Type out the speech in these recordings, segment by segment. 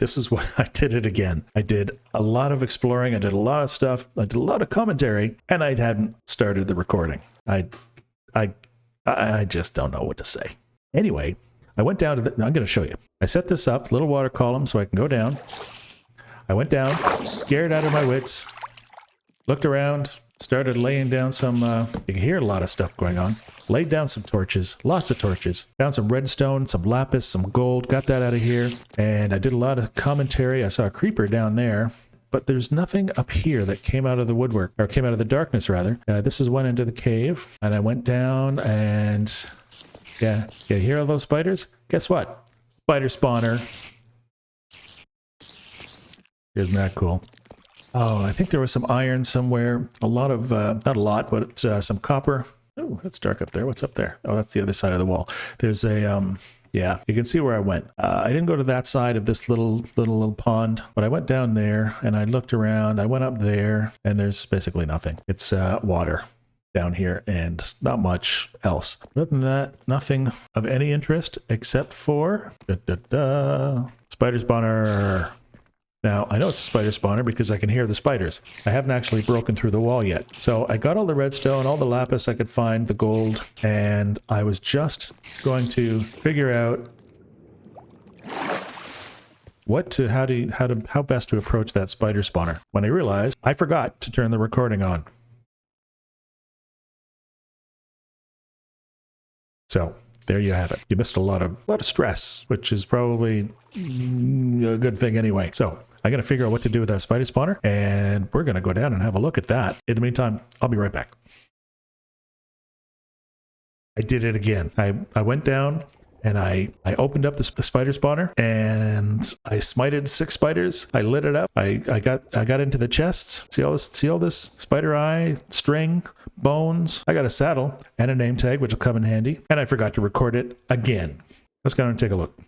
this is what I did it again. I did a lot of exploring. I did a lot of stuff. I did a lot of commentary, and I hadn't started the recording. I just don't know what to say. Anyway, I went down to the, I'm going to show you. I set this up, little water column, so I can go down. I went down, scared out of my wits, looked around, started laying down some, you can hear a lot of stuff going on. Laid down some torches, lots of torches. Found some redstone, some lapis, some gold, got that out of here. And I did a lot of commentary. I saw a creeper down there, but there's nothing up here that came out of the woodwork, or came out of the darkness rather. This is one into the cave, and I went down and yeah, you hear all those spiders? Guess what? Spider spawner. Isn't that cool? Oh, I think there was some iron somewhere. A lot of, not a lot, but some copper. Oh, it's dark up there. What's up there? Oh, that's the other side of the wall. There's a, yeah, you can see where I went. I didn't go to that side of this little pond, but I went down there and I looked around. I went up there and there's basically nothing. It's water down here and not much else. Other than that, nothing of any interest except for spider spawner. Now, I know it's a spider spawner because I can hear the spiders. I haven't actually broken through the wall yet. So I got all the redstone, all the lapis I could find, the gold, and I was just going to figure out how best to approach that spider spawner when I realized I forgot to turn the recording on. So there you have it. You missed a lot of stress, which is probably a good thing anyway. So I got to figure out what to do with that spider spawner, and we're going to go down and have a look at that. In the meantime, I'll be right back. I did it again. I went down and I opened up the spider spawner and I smited 6 spiders. I lit it up. I got into the chests. See all this spider eye, string, bones. I got a saddle and a name tag, which will come in handy. And I forgot to record it again. Let's go and take a look.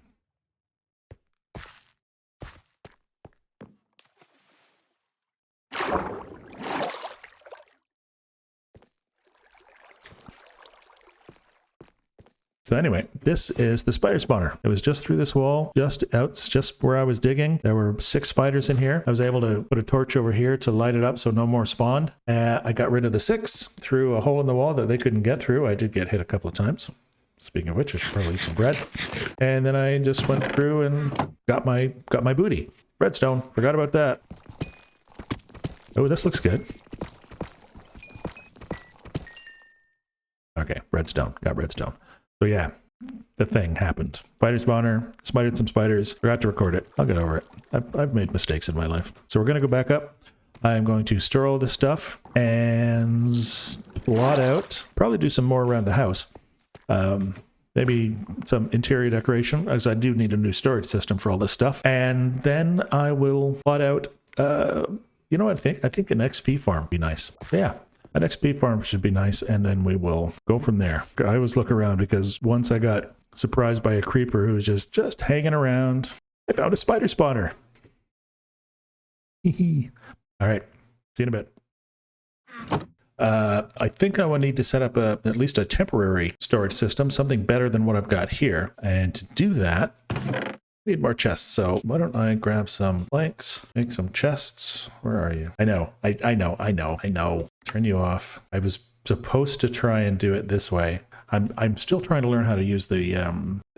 So anyway, this is the spider spawner. It was just through this wall, just where I was digging. There were 6 spiders in here. I was able to put a torch over here to light it up so no more spawned. I got rid of the 6 through a hole in the wall that they couldn't get through. I did get hit a couple of times. Speaking of which, I should probably eat some bread. And then I just went through and got my booty. Redstone, forgot about that. Oh, this looks good. Okay, redstone, got redstone. So yeah, the thing happened. Spider spawner, spidered some spiders, forgot to record it. I'll get over it. I've made mistakes in my life. So we're going to go back up. I'm going to store all this stuff and plot out, probably do some more around the house. Maybe some interior decoration, as I do need a new storage system for all this stuff. And then I will plot out, you know what I think? I think an XP farm would be nice. Yeah. An XP farm should be nice, and then we will go from there. I always look around because once I got surprised by a creeper who was just hanging around, I found a spider spawner. All right, see you in a bit. I think I will need to set up at least a temporary storage system, something better than what I've got here. And to do that, I need more chests. So why don't I grab some planks, make some chests. Where are you? I know. Turn you off. I was supposed to try and do it this way. I'm still trying to learn how to use the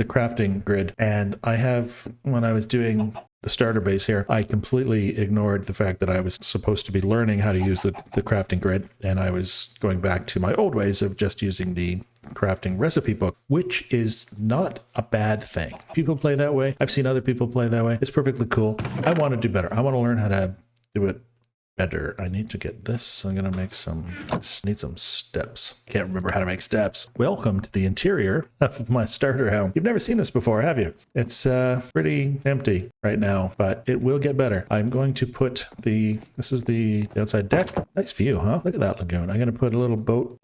crafting grid, and I have, when I was doing the starter base here, I completely ignored the fact that I was supposed to be learning how to use the crafting grid, and I was going back to my old ways of just using the crafting recipe book, which is not a bad thing. People play that way. I've seen other people play that way. It's perfectly cool. I want to do better. I want to learn how to do it better. I need to get this. I'm gonna make need some steps. Can't remember how to make steps. Welcome to the interior of my starter home. You've never seen this before, have you? It's pretty empty right now, but it will get better. I'm going to put this is the outside deck. Nice view, huh? Look at that lagoon. I'm gonna put a little boat,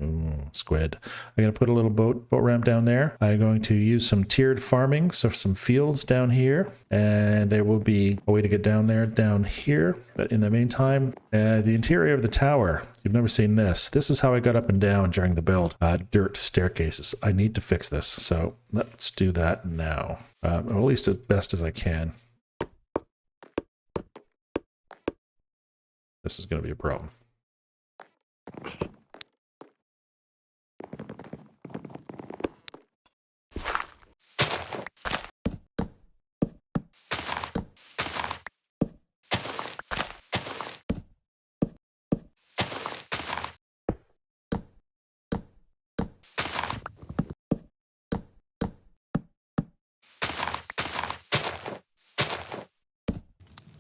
squid. I'm gonna put a little boat ramp down there. I'm going to use some tiered farming, so some fields down here, and there will be a way to get down there down here. But in the meantime, the interior of the tower, you've never seen this. This is how I got up and down during the build. Dirt staircases. I need to fix this. So let's do that now. Or at least as best as I can. this is going to be a problem.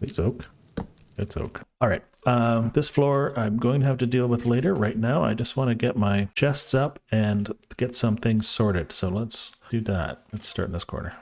It's oak. It's oak. All right. This floor I'm going to have to deal with later. Right now, I just want to get my chests up and get some things sorted. So let's do that. Let's start in this corner.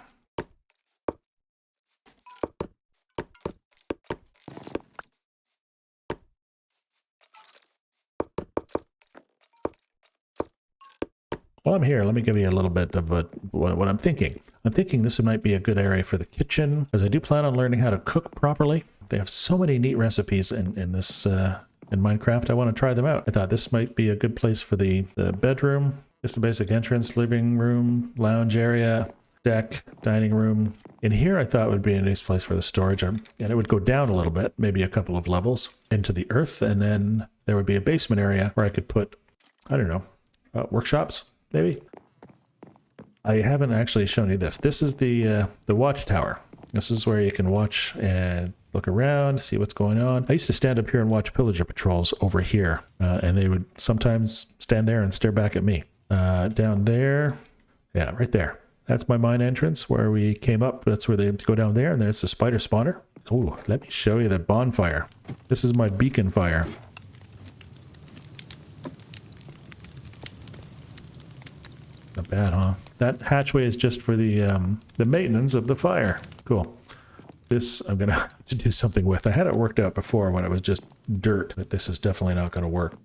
While I'm here, let me give you a little bit of what I'm thinking. I'm thinking this might be a good area for the kitchen, because I do plan on learning how to cook properly. They have so many neat recipes in this in Minecraft. I want to try them out. I thought this might be a good place for the bedroom. Just the basic entrance, living room, lounge area, deck, dining room. In here, I thought would be a nice place for the storage. And it would go down a little bit, maybe a couple of levels into the earth. And then there would be a basement area where I could put, I don't know, workshops, maybe. I haven't actually shown you this. This is the watchtower. This is where you can watch and look around, see what's going on. I used to stand up here and watch pillager patrols over here, and they would sometimes stand there and stare back at me. Down there, yeah, right there. That's my mine entrance where we came up. That's where they go down there, and there's the spider spawner. Oh, let me show you the bonfire. This is my beacon fire. Not bad, huh? That hatchway is just for the maintenance of the fire. Cool. This I'm gonna have to do something with. I had it worked out before when it was just dirt, but this is definitely not gonna work.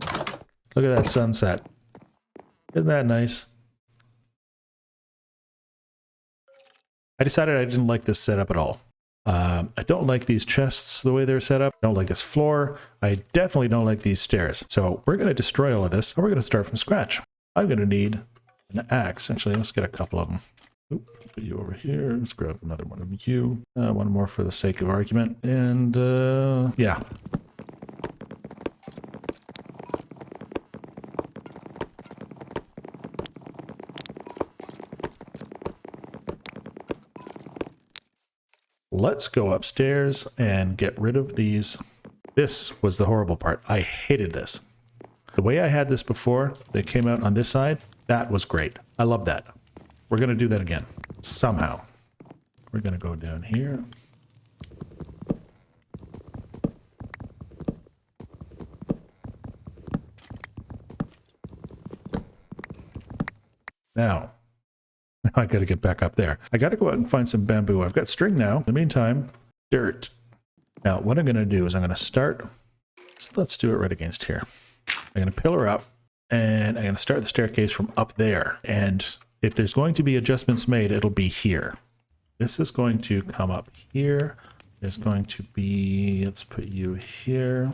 Look at that sunset. Isn't that nice? I decided I didn't like this setup at all. I don't like these chests the way they're set up. I don't like this floor. I definitely don't like these stairs. So we're gonna destroy all of this, and we're gonna start from scratch. I'm gonna need an axe. Actually, let's get a couple of them. Oop, put you over here. Let's grab another one of you. One more for the sake of argument. And yeah. Let's go upstairs and get rid of these. This was the horrible part. I hated this. The way I had this before, they came out on this side. That was great. I love that. We're going to do that again. Somehow. We're going to go down here. Now I got to get back up there. I got to go out and find some bamboo. I've got string now. In the meantime, dirt. Now, what I'm going to do is I'm going to start. So let's do it right against here. I'm going to pillar up, and I'm going to start the staircase from up there. And if there's going to be adjustments made, it'll be here. This is going to come up here. There's going to be, let's put you here,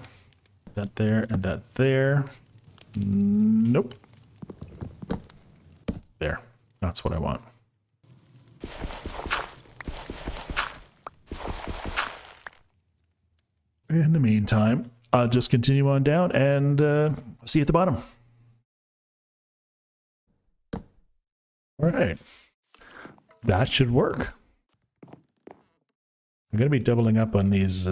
that there, and that there. Nope. There. That's what I want. In the meantime, I'll just continue on down and see you at the bottom. All right. That should work. I'm going to be doubling up on these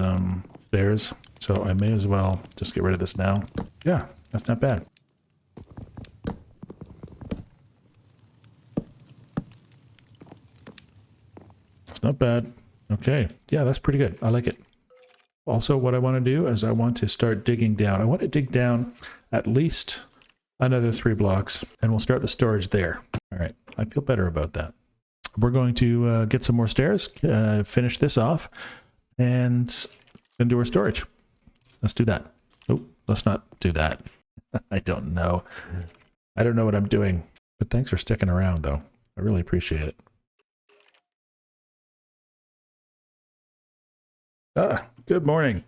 stairs, so I may as well just get rid of this now. Yeah, that's not bad. It's not bad. Okay. Yeah, that's pretty good. I like it. Also, what I want to do is I want to start digging down. I want to dig down at least another 3 blocks, and we'll start the storage there. All right. I feel better about that. We're going to get some more stairs, finish this off, and then do our storage. Let's do that. Oh, let's not do that. I don't know. I don't know what I'm doing. But thanks for sticking around, though. I really appreciate it. Good morning.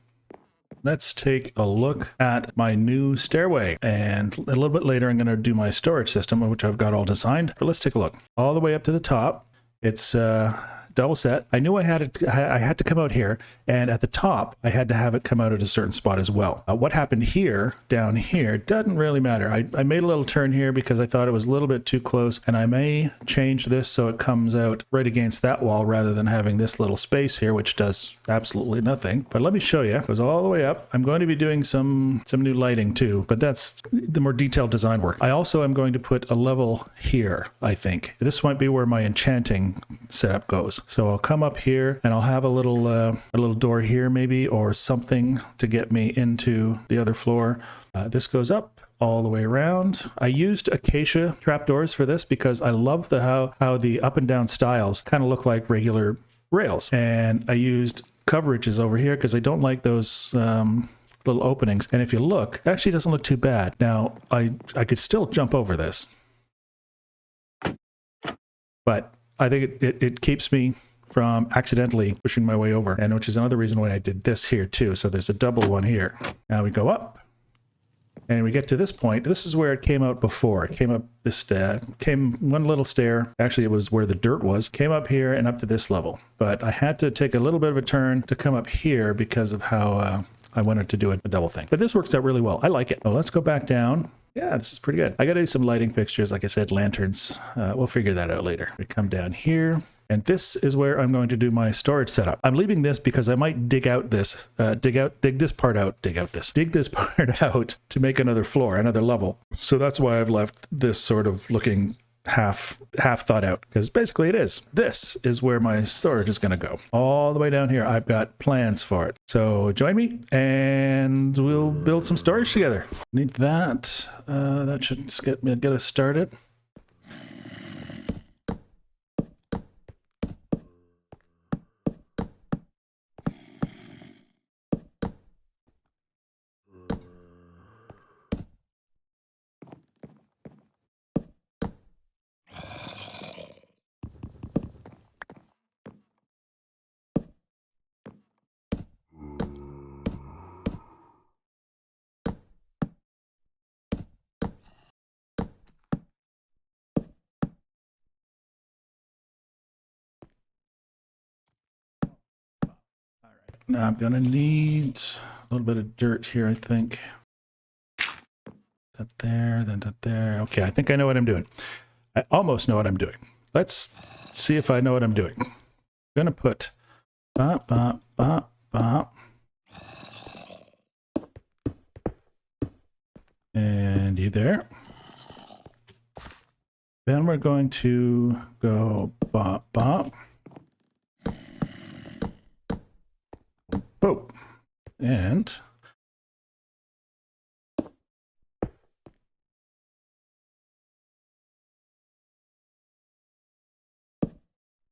Let's take a look at my new stairway. And a little bit later, I'm going to do my storage system, which I've got all designed. But let's take a look. All the way up to the top. It's down double set. I knew I had to come out here, and at the top I had to have it come out at a certain spot as well. What happened here, down here, doesn't really matter. I made a little turn here because I thought it was a little bit too close, and I may change this so it comes out right against that wall rather than having this little space here, which does absolutely nothing. But let me show you. It goes all the way up. I'm going to be doing some new lighting too, but that's the more detailed design work. I also am going to put a level here, I think. This might be where my enchanting setup goes. So I'll come up here and I'll have a little door here maybe, or something to get me into the other floor. This goes up all the way around. I used acacia trapdoors for this because I love how the up and down stiles kind of look like regular rails. And I used coverages over here because I don't like those little openings. And if you look, it actually doesn't look too bad. Now, I could still jump over this, but I think it keeps me from accidentally pushing my way over, and which is another reason why I did this here too. So there's a double one here. Now we go up and we get to this point. This is where it came out before. It came up this came one little stair. Actually, it was where the dirt was. Came up here and up to this level. But I had to take a little bit of a turn to come up here because of how I wanted to do a double thing. But this works out really well. I like it. So let's go back down. Yeah, this is pretty good. I got to do some lighting fixtures. Like I said, lanterns. We'll figure that out later. We come down here. And this is where I'm going to do my storage setup. I'm leaving this because I might dig this part out to make another floor, another level. So that's why I've left this sort of looking half thought out, because basically it is. This is where my storage is going to go. All the way down here. I've got plans for it. So join me and we'll build some storage together. Need that. That should just get us started. Now I'm gonna need a little bit of dirt here, I think. That there, then that there. Okay, I think I know what I'm doing. I almost know what I'm doing. Let's see if I know what I'm doing. I'm gonna put bop, bop, bop, bop. And you there. Then we're going to go bop, bop. Boop. And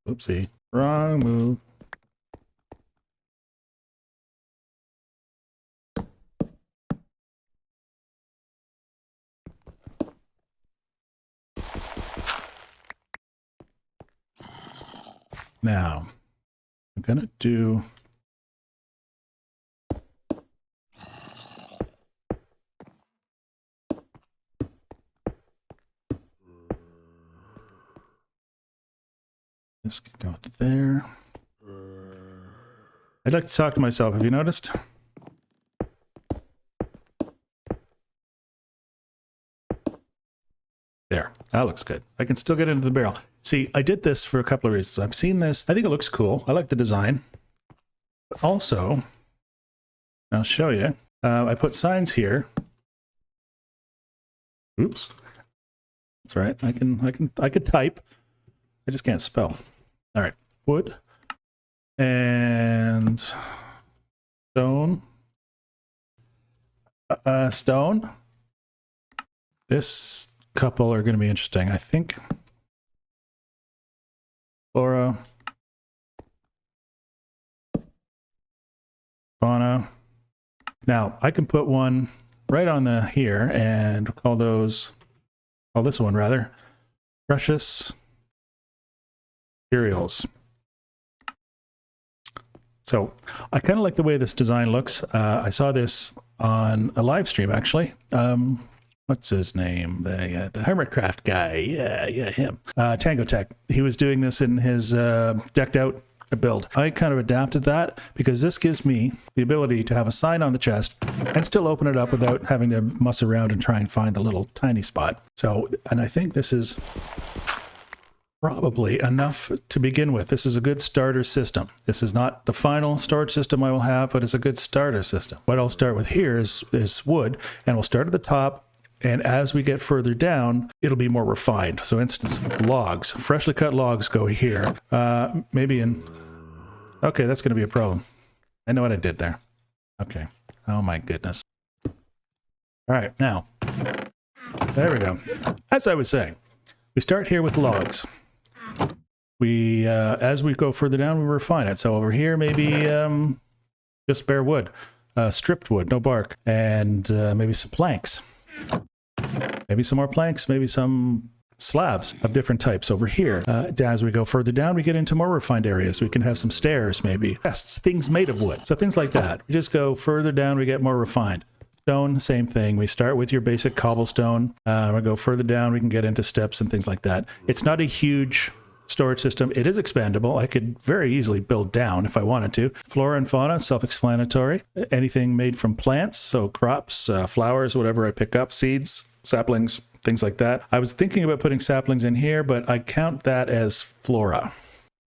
oopsie, wrong move. Now, I'm gonna do this can go there. I'd like to talk to myself. Have you noticed? There. That looks good. I can still get into the barrel. See, I did this for a couple of reasons. I've seen this. I think it looks cool. I like the design. But also, I'll show you. I put signs here. Oops. That's right. I could type. I just can't spell. All right. Wood and stone. Stone. This couple are going to be interesting, I think. Flora. Fauna. Now, I can put one right on the here and call this one rather, precious materials. So I kind of like the way this design looks. I saw this on a live stream actually. what's his name? The Hermitcraft guy. Yeah, him. Tango Tech. He was doing this in his decked out build. I kind of adapted that because this gives me the ability to have a sign on the chest and still open it up without having to muss around and try and find the little tiny spot. So, and I think this is probably enough to begin with. This is a good starter system. This is not the final storage system I will have, but it's a good starter system. What I'll start with here is wood, and we'll start at the top. And as we get further down, it'll be more refined. So instance, logs, freshly cut logs go here. Maybe in, okay, that's going to be a problem. I know what I did there. Okay. Oh my goodness. All right, now, there we go. As I was saying, we start here with logs. We, as we go further down, we refine it. So over here, maybe just bare wood, stripped wood, no bark, and maybe some planks. Maybe some more planks, maybe some slabs of different types over here. As we go further down, we get into more refined areas. We can have some stairs, maybe chests, things made of wood. So things like that. We just go further down, we get more refined. Stone, same thing. We start with your basic cobblestone. We go further down, we can get into steps and things like that. It's not a huge storage system. It is expandable. I could very easily build down if I wanted to. Flora and fauna, self-explanatory. Anything made from plants, so crops, flowers, whatever I pick up, seeds, saplings, things like that. I was thinking about putting saplings in here, but I count that as flora.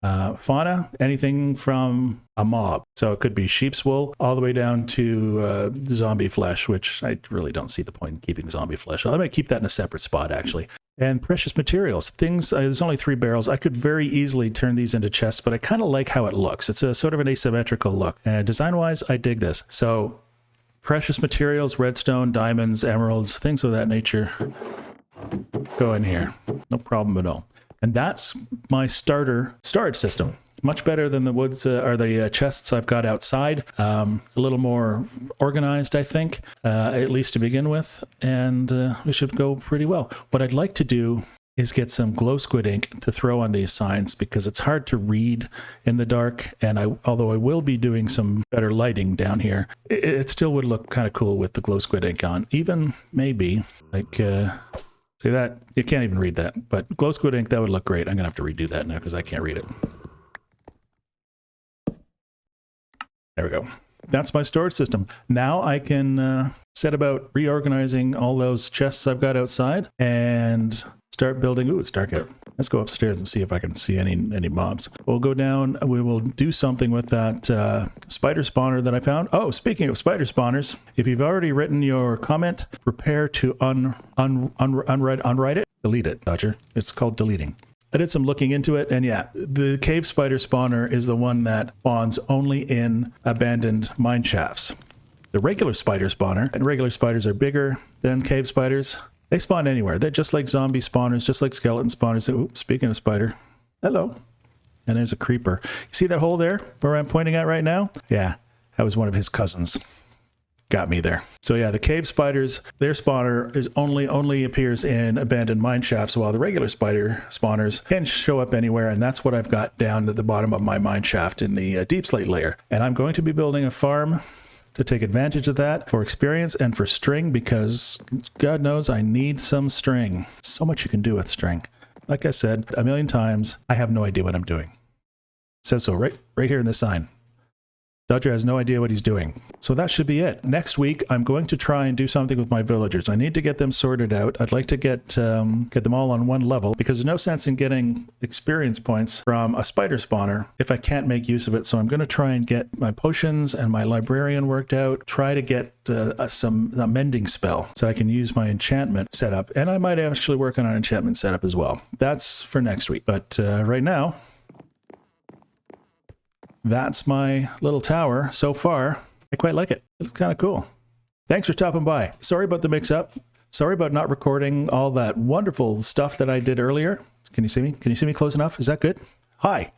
Fauna, anything from a mob. So it could be sheep's wool all the way down to zombie flesh, which I really don't see the point in keeping zombie flesh. I might keep that in a separate spot, actually. And precious materials, things, there's only 3 barrels. I could very easily turn these into chests, but I kind of like how it looks. It's a sort of an asymmetrical look. And design-wise, I dig this. So precious materials, redstone, diamonds, emeralds, things of that nature go in here. No problem at all. And that's my starter storage system. Much better than the woods or the chests I've got outside. A little more organized, I think, at least to begin with. And we should go pretty well. What I'd like to do is get some glow squid ink to throw on these signs because it's hard to read in the dark. And although I will be doing some better lighting down here, it still would look kind of cool with the glow squid ink on. Even maybe like, see that? You can't even read that. But glow squid ink, that would look great. I'm going to have to redo that now because I can't read it. There we go. That's my storage system. Now I can set about reorganizing all those chests I've got outside and start building. Ooh, it's dark out. Let's go upstairs and see if I can see any mobs. We'll go down. We will do something with that spider spawner that I found. Oh, speaking of spider spawners, if you've already written your comment, prepare to unwrite it. Delete it, Dodger. It's called deleting. I did some looking into it, and yeah, the cave spider spawner is the one that spawns only in abandoned mine shafts. The regular spider spawner, and regular spiders are bigger than cave spiders, they spawn anywhere. They're just like zombie spawners, just like skeleton spawners. Oops, speaking of spider, hello. And there's a creeper. You see that hole there where I'm pointing at right now? Yeah, that was one of his cousins. Got me there. So yeah, the cave spiders, their spawner is only appears in abandoned mine shafts, while the regular spider spawners can show up anywhere, and that's what I've got down at the bottom of my mine shaft in the deep slate layer. And I'm going to be building a farm to take advantage of that for experience and for string, because God knows I need some string. So much you can do with string. Like I said a million times, I have no idea what I'm doing. It says so right here in this sign. Dodger has no idea what he's doing. So that should be it. Next week, I'm going to try and do something with my villagers. I need to get them sorted out. I'd like to get them all on one level, because there's no sense in getting experience points from a spider spawner if I can't make use of it. So I'm going to try and get my potions and my librarian worked out, try to get a mending spell so I can use my enchantment setup. And I might actually work on an enchantment setup as well. That's for next week. But right now, that's my little tower so far. I quite like it. It's kind of cool. Thanks for stopping by. Sorry about the mix-up. Sorry about not recording all that wonderful stuff that I did earlier. Can you see me? Can you see me close enough? Is that good? Hi.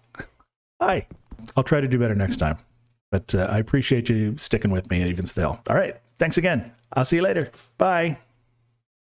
Hi. I'll try to do better next time. But I appreciate you sticking with me even still. All right. Thanks again. I'll see you later. Bye.